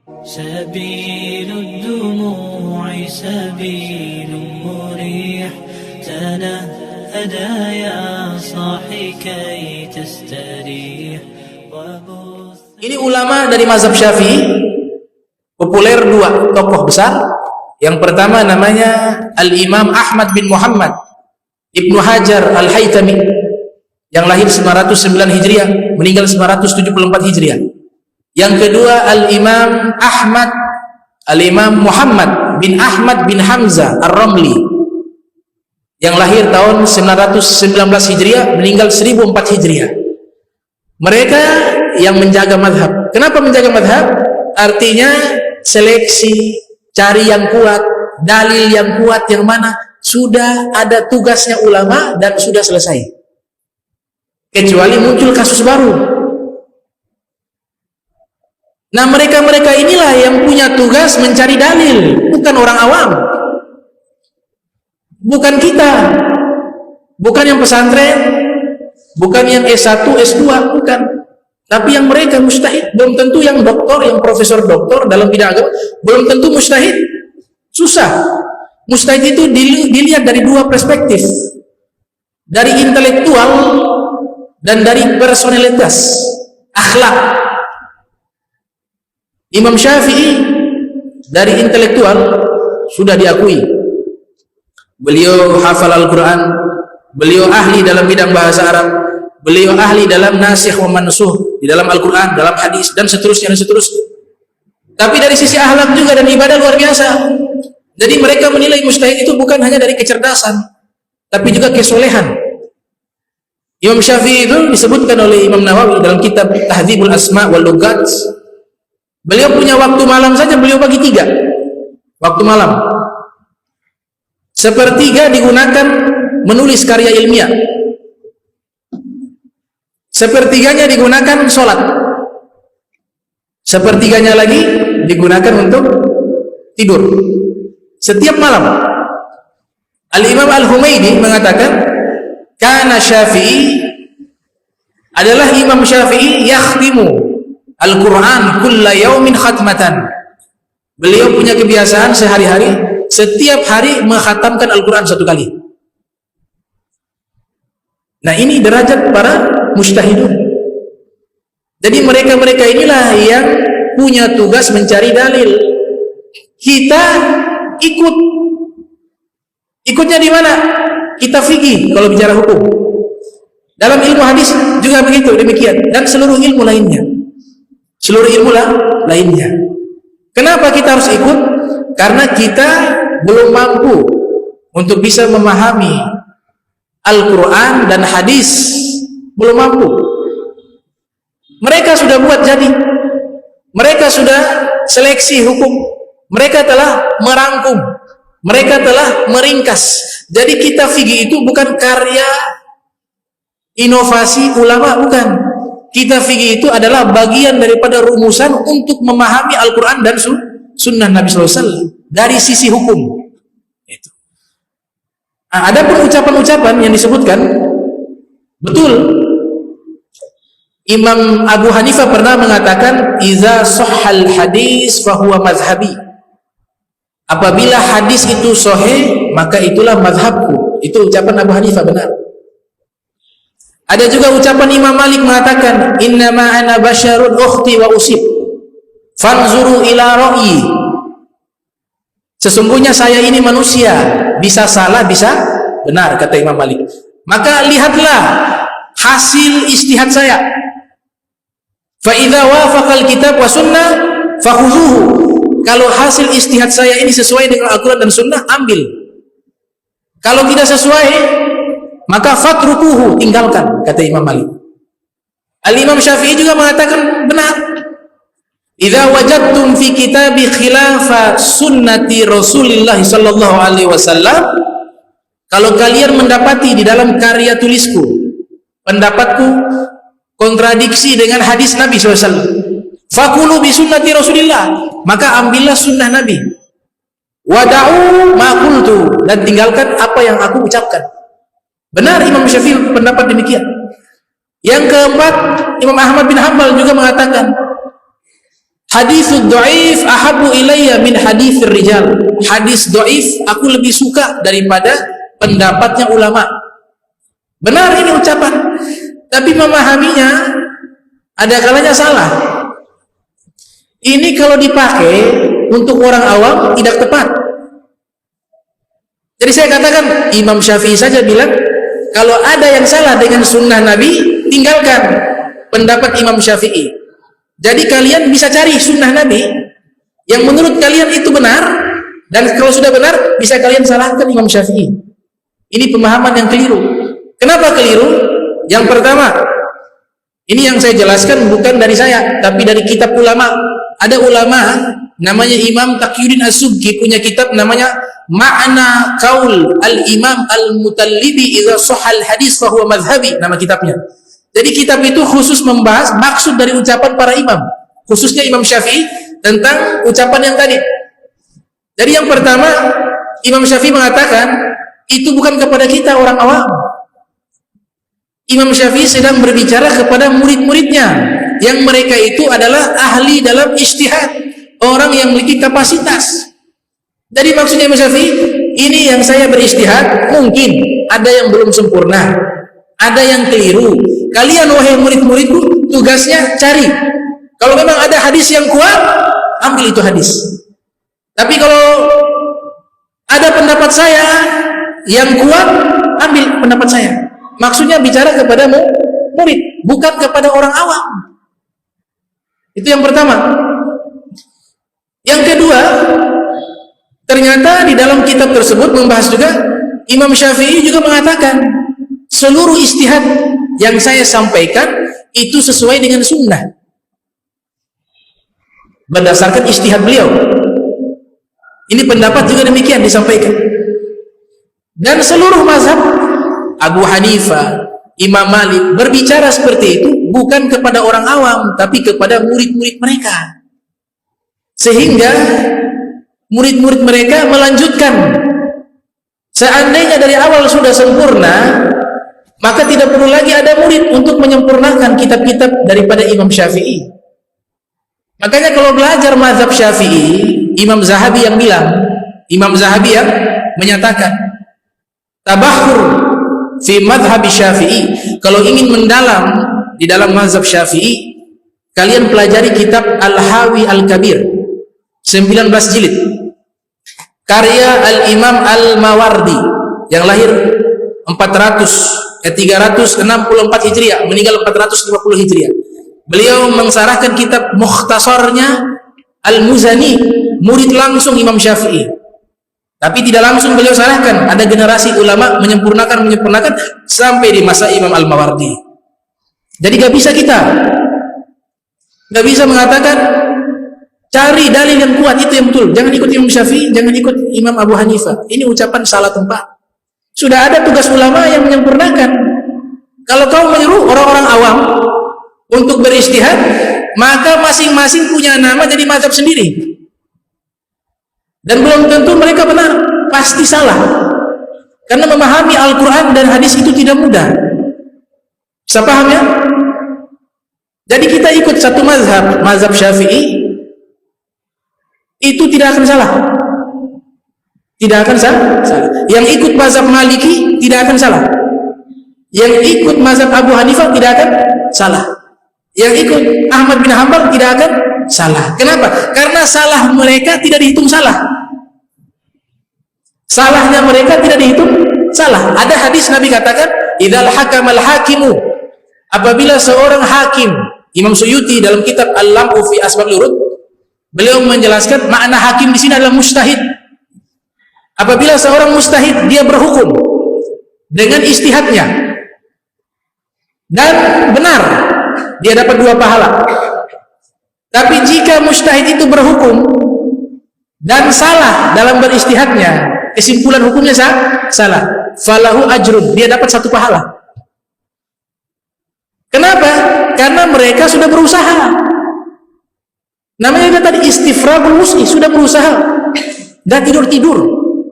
سبيل الدموع سبيل مريح تنهدى يا صاحي كي تستريح. Ini ulama dari mazhab Syafi'i, populer dua tokoh besar. Yang pertama namanya Al-Imam Ahmad bin Muhammad Ibnu Hajar Al-Haytami yang lahir 909 Hijriah, meninggal 974 Hijriah. Yang kedua Al-Imam Muhammad bin Ahmad bin Hamzah Ar-Ramli yang lahir tahun 919 Hijriah, meninggal 1004 Hijriah. Mereka yang menjaga madhab. Kenapa menjaga madhab? Artinya seleksi, cari yang kuat, dalil yang kuat yang mana sudah ada tugasnya ulama dan sudah selesai. Kecuali muncul kasus baru. Nah, mereka-mereka inilah yang punya tugas mencari dalil, bukan orang awam. Bukan kita. Bukan yang pesantren, bukan yang S1, S2, bukan. Tapi yang mereka mujtahid. Belum tentu yang doktor, yang profesor doktor dalam bidang agama, belum tentu mujtahid. Susah. Mujtahid itu dilihat dari dua perspektif. Dari intelektual dan dari personalitas, akhlak. Imam Syafi'i dari intelektual sudah diakui. Beliau hafal Al-Quran, beliau ahli dalam bidang bahasa Arab, beliau ahli dalam nasikh wa mansukh di dalam Al-Quran, dalam hadis, dan seterusnya dan seterusnya. Tapi dari sisi akhlak juga dan ibadah luar biasa. Jadi mereka menilai mujtahid itu bukan hanya dari kecerdasan, tapi juga kesolehan. Imam Syafi'i itu disebutkan oleh Imam Nawawi dalam kitab Tahdzibul Asma' wal Lughat. Beliau punya waktu malam saja, beliau bagi 3 waktu malam. Sepertiga digunakan menulis karya ilmiah, sepertiganya digunakan sholat, sepertiganya lagi digunakan untuk tidur. Setiap malam. Al-Imam Al-Humaydi mengatakan, kana Syafi'i, adalah Imam Syafi'i yakhtimu Al-Quran kulla yaumin khatmatan. Beliau punya kebiasaan sehari-hari, setiap hari mengkhatamkan Al-Quran 1 kali. Nah, ini derajat para mujtahidun. Jadi mereka-mereka inilah yang punya tugas mencari dalil. Kita ikutnya di mana? Kita fikih kalau bicara hukum. Dalam ilmu hadis juga begitu, demikian, dan seluruh ilmu lainnya. Kenapa kita harus ikut? Karena kita belum mampu untuk bisa memahami Al-Quran dan hadis, belum mampu. Mereka sudah buat jadi, mereka sudah seleksi hukum, mereka telah merangkum, mereka telah meringkas. Jadi kita fikih itu bukan karya inovasi ulama, bukan. Kita fikih itu adalah bagian daripada rumusan untuk memahami Al-Quran dan Sunnah Nabi SAW dari sisi hukum. Itu. Nah, ada pun ucapan-ucapan yang disebutkan, betul. Imam Abu Hanifah pernah mengatakan, "Iza sahhal hadis fahuwa mazhabi." Apabila hadis itu sahih, maka itulah mazhabku. Itu ucapan Abu Hanifah, benar. Ada juga ucapan Imam Malik mengatakan, innama ana basyarun ukhti wa usib fanzuru ila ra'yi. Sesungguhnya saya ini manusia, bisa salah, bisa benar, kata Imam Malik. Maka lihatlah hasil ijtihad saya. Fa idza wafaqal kitab wa sunnah fakhuzuhu. Kalau hasil ijtihad saya ini sesuai dengan Al-Quran dan Sunnah, ambil. Kalau tidak sesuai, maka fatrukuhu, tinggalkan, kata Imam Malik. Al-Imam Syafi'i juga mengatakan benar. Idza wajadtum fi kitabi khilafa sunnati Rasulillah sallallahu alaihi wasallam, kalau kalian mendapati di dalam karya tulisku, pendapatku kontradiksi dengan hadis Nabi SAW, fakulu bi sunnati Rasulillah, maka ambillah sunnah Nabi. Wada'u ma qultu, dan tinggalkan apa yang aku ucapkan. Benar Imam Syafi'i pendapat demikian. Yang keempat, Imam Ahmad bin Hanbal juga mengatakan, haditsul dhaif ahabbu ilayya min haditsir rijal. Hadis dhaif aku lebih suka daripada pendapatnya ulama. Benar ini ucapan, tapi memahaminya ada kalanya salah. Ini kalau dipakai untuk orang awam tidak tepat. Jadi saya katakan, Imam Syafi'i saja bilang kalau ada yang salah dengan sunnah Nabi, tinggalkan pendapat Imam Syafi'i. Jadi kalian bisa cari sunnah Nabi yang menurut kalian itu benar, dan kalau sudah benar bisa kalian salahkan Imam Syafi'i. Ini pemahaman yang keliru. Kenapa keliru? Yang pertama, ini yang saya jelaskan bukan dari saya, tapi dari kitab ulama. Ada ulama namanya Imam Taqiyuddin As-Subki punya kitab namanya Ma'na Qaul Al-Imam Al-Mutallibi idza sahal hadis fa huwa madhhabi, nama kitabnya. Jadi kitab itu khusus membahas maksud dari ucapan para imam, khususnya Imam Syafi'i tentang ucapan yang tadi. Jadi yang pertama, Imam Syafi'i mengatakan itu bukan kepada kita orang awam. Imam Syafi'i sedang berbicara kepada murid-muridnya yang mereka itu adalah ahli dalam ijtihad, orang yang memiliki kapasitas. Jadi maksudnya Imam Syafi'i, ini yang saya berijtihad, mungkin ada yang belum sempurna, ada yang keliru. Kalian wahai murid-muridku, tugasnya cari. Kalau memang ada hadis yang kuat, ambil itu hadis. Tapi kalau ada pendapat saya yang kuat, ambil pendapat saya. Maksudnya bicara kepada murid, bukan kepada orang awam. Itu yang pertama. Yang kedua, ternyata di dalam kitab tersebut membahas juga, Imam Syafi'i juga mengatakan seluruh ijtihad yang saya sampaikan itu sesuai dengan sunnah, berdasarkan ijtihad beliau. Ini pendapat juga demikian disampaikan. Dan seluruh mazhab Abu Hanifah, Imam Malik berbicara seperti itu bukan kepada orang awam, tapi kepada murid-murid mereka. Sehingga murid-murid mereka melanjutkan. Seandainya dari awal sudah sempurna, maka tidak perlu lagi ada murid untuk menyempurnakan kitab-kitab daripada Imam Syafi'i. Makanya kalau belajar mazhab Syafi'i, Imam Zahabi yang bilang, Imam Zahabi yang menyatakan tabahur fi madhab Syafi'i, kalau ingin mendalam di dalam mazhab Syafi'i, kalian pelajari kitab Al-Hawi Al-Kabir 19 jilid karya Al-Imam Al-Mawardi yang lahir 364 Hijriah, meninggal 450 Hijriah. Beliau mensarahkan kitab Mukhtasarnya Al-Muzani, murid langsung Imam Syafi'i. Tapi tidak langsung beliau sarahkan, ada generasi ulama menyempurnakan sampai di masa Imam Al-Mawardi. Jadi gak bisa mengatakan cari dalil yang kuat, itu yang betul, jangan ikut Imam Syafi'i, jangan ikut Imam Abu Hanifah. Ini ucapan salah tempat. Sudah ada tugas ulama yang menyempurnakan. Kalau kau menyuruh orang-orang awam untuk berijtihad, maka masing-masing punya nama jadi mazhab sendiri. Dan belum tentu mereka benar, pasti salah. Karena memahami Al-Quran dan hadis itu tidak mudah. Bisa paham ya? Jadi kita ikut satu mazhab, mazhab Syafi'i, itu tidak akan salah. Tidak akan salah. Yang ikut mazhab Maliki tidak akan salah. Yang ikut mazhab Abu Hanifah tidak akan salah. Yang ikut Ahmad bin Hanbal tidak akan salah. Kenapa? Karena salah mereka tidak dihitung salah. Salahnya mereka tidak dihitung salah. Ada hadis Nabi katakan, idzal hakamal hakimu, apabila seorang hakim, Imam Suyuti dalam kitab Al-Lam'u fi Asbabul Urud, beliau menjelaskan makna hakim di sini adalah mujtahid. Apabila seorang mujtahid dia berhukum dengan ijtihadnya dan benar, dia dapat 2 pahala. Tapi jika mujtahid itu berhukum dan salah dalam berijtihadnya, kesimpulan hukumnya salah, falahu ajrun, dia dapat 1 pahala. Kenapa? Karena mereka sudah berusaha. Namanya tadi istifragul wus'i, sudah berusaha. Dan tidur-tidur,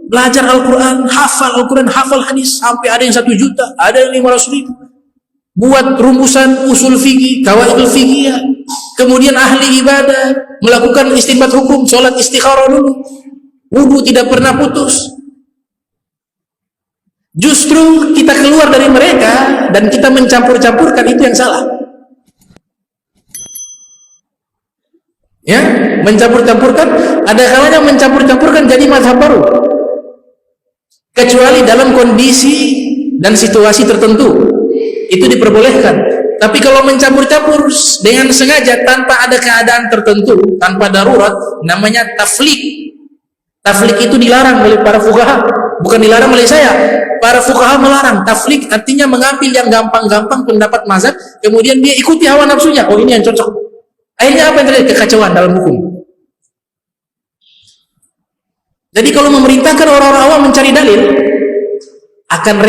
belajar Al-Quran, hafal hadis, sampai ada yang 1 juta, ada yang 500.000. Buat rumusan usul fikih, qawaidul fikih, kemudian ahli ibadah, melakukan istinbat hukum, sholat istikharah dulu, wudu tidak pernah putus. Justru kita keluar dari mereka dan kita mencampur-campurkan, itu yang salah. Ya, mencampur-campurkan, ada kalanya mencampur-campurkan jadi mazhab baru. Kecuali dalam kondisi dan situasi tertentu, itu diperbolehkan. Tapi kalau mencampur-campur dengan sengaja tanpa ada keadaan tertentu, tanpa darurat, namanya taflik. Taflik itu dilarang oleh para fuqaha, bukan dilarang oleh saya. Para fuqaha melarang. Taflik artinya mengambil yang gampang-gampang pendapat mazhab, kemudian dia ikuti hawa nafsunya. Oh, ini yang cocok. Akhirnya apa yang terjadi? Kekacauan dalam hukum. Jadi kalau memerintahkan orang-orang awam mencari dalil, akan